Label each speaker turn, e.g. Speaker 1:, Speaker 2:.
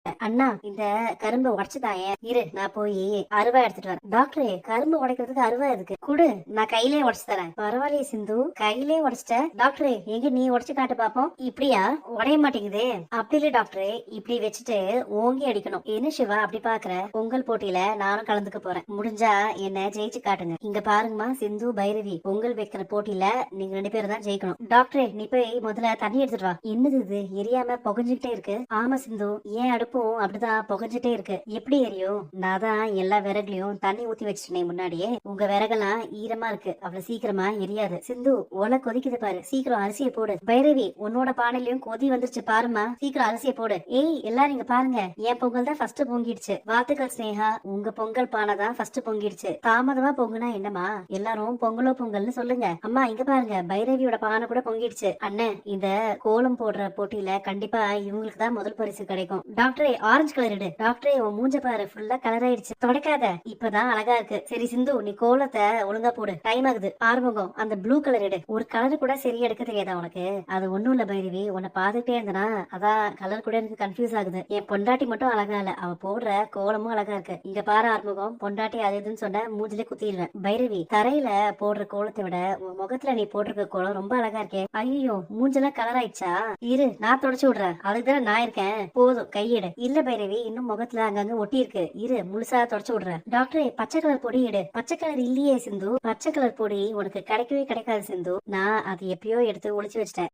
Speaker 1: அண்ணா இந்த கரும்பு உடைச்சுதாயே இரு, நான் போய் அருவா எடுத்துட்டு வரேன். டாக்டரே, கரும்பு உடைக்கிறதுக்கு அருவா எதுக்கு? குடு, நான் கையிலே உடைச்சு தரேன். பரவாயில்லையே சிந்து, கையிலே உடைச்சிட்ட. டாக்டரே, எங்க நீ உடைச்சு காட்டு பாப்போம். இப்படியா? உடைய மாட்டேங்குதே. அப்படி இல்ல டாக்டரே, இப்படி வச்சுட்டு ஓங்கி அடிக்கணும். என்ன சிவா அப்படி பாக்குற? பொங்கல் போட்டியில நானும் கலந்துக்க போறேன். முடிஞ்சா என்ன ஜெயிச்சு காட்டுங்க. இங்க பாருங்கம்மா, சிந்து பைரவி, பொங்கல் வைக்கிற போட்டியில நீங்க 2 பேரும் தான் ஜெயிக்கணும். டாக்டரே, நீ போய் முதல்ல தண்ணி எடுத்துட்டு வா. என்னது இது எரியாம புகஞ்சுக்கிட்டே இருக்கு? ஆமா சிந்து, ஏன் அடுப்பும் அப்படிதான் புகஞ்சிட்டே இருக்கு. எப்படி எரியும்? நான் தான் எல்லா விறகுலயும் தண்ணி ஊத்தி வச்சிட்டேன் முன்னாடியே. உங்க விறகெல்லாம் ஈரமா இருக்கு, அவ்வளவு சீக்கிரமா எரியாது. சிந்து, ஒலை கொதிக்குது பாரு, சீக்கிரம் அரிசியை போடு. பைரவி, உன்னோட பானையிலயும் கொதி வந்துருச்சு பாருமா, சீக்கிரம் அரிசியை போடு. ஏய் எல்லாரும் இங்க பாருங்க, என் பொங்கல் தான் ஃபர்ஸ்ட் பொங்கிடுச்சு. வாழ்த்துக்கள் ஸ்னேகா, உங்க பொங்கல் பானை தான் ஃபர்ஸ்ட் பொங்கிடுச்சு. தாமதமா பொங்குனா என்னமா, எல்லாரும் பொங்கலோ பொங்கல்னு சொல்லுங்க. அம்மா இங்க பாருங்க, பைரவியோட பானை கூட பொங்கிடுச்சு. அண்ணன், இந்த கோலம் போடுற போட்டியில கண்டிப்பா இவங்களுக்கு தான் முதல் பரிசு கிடைக்கும். டாக்டரே, ஆரஞ்சு கலர் எடு. டாக்டரே, உன் மூஞ்ச பாரு, ஃபுல்லா கலர் ஆயிடுச்சு. தொடக்காத, இப்பதான் அழகா இருக்கு. சரி சிந்து, நீ கோலத்தை ஒழுங்கா போடு, டைம் ஆகுது. ஆரம்பம், அந்த ப்ளூ கலர் எடு. ஒரு கலர் கூட சரியா எடுக்க தெரியாதா உனக்கு? அது ஒண்ணும் இல்ல பைரவி, உன்னை பாத்துட்டே இருந்தனா அதான் கலர் கூட எனக்கு கன்ஃபியூஸ் ஆகுது. என் பொண்டாட்டி மட்டும் அழகா இல்ல, அவ போடுற கோலமும் அழகா இருக்கு. இங்க பாரு ஆரம்பம், பொண்டாட்டி அது இதுன்னு சொன்ன மூஞ்சிலே குத்திடுவேன். பைரவி, தரையில போடுற கோலத்தை விட உன் முகத்துல நீ போட்டிருக்க கோலம் ரொம்ப அழகா இருக்கே. ஐயோ, மூஞ்செல்லாம் கலர் ஆயிடுச்சா? இரு, நான் தொடச்சு விடுறேன். அதுக்குதானே நான் இருக்கேன். போதும், கையெடு. இல்ல பைரவி, இன்னும் முகத்துல அங்கங்க ஒட்டி இருக்கு. இரு, முழுசா தொடச்சு விடுறேன். டாக்டரே, பச்சை கலர் பொடி எடு. பச்சை கலர் இல்லையே சிந்து, பச்சை கலர் பொடி உனக்கு கிடைக்கவே கிடைக்காது சிந்து. நான் அது எப்பயோ எடுத்து ஒளிச்சு வச்சிட்டேன்.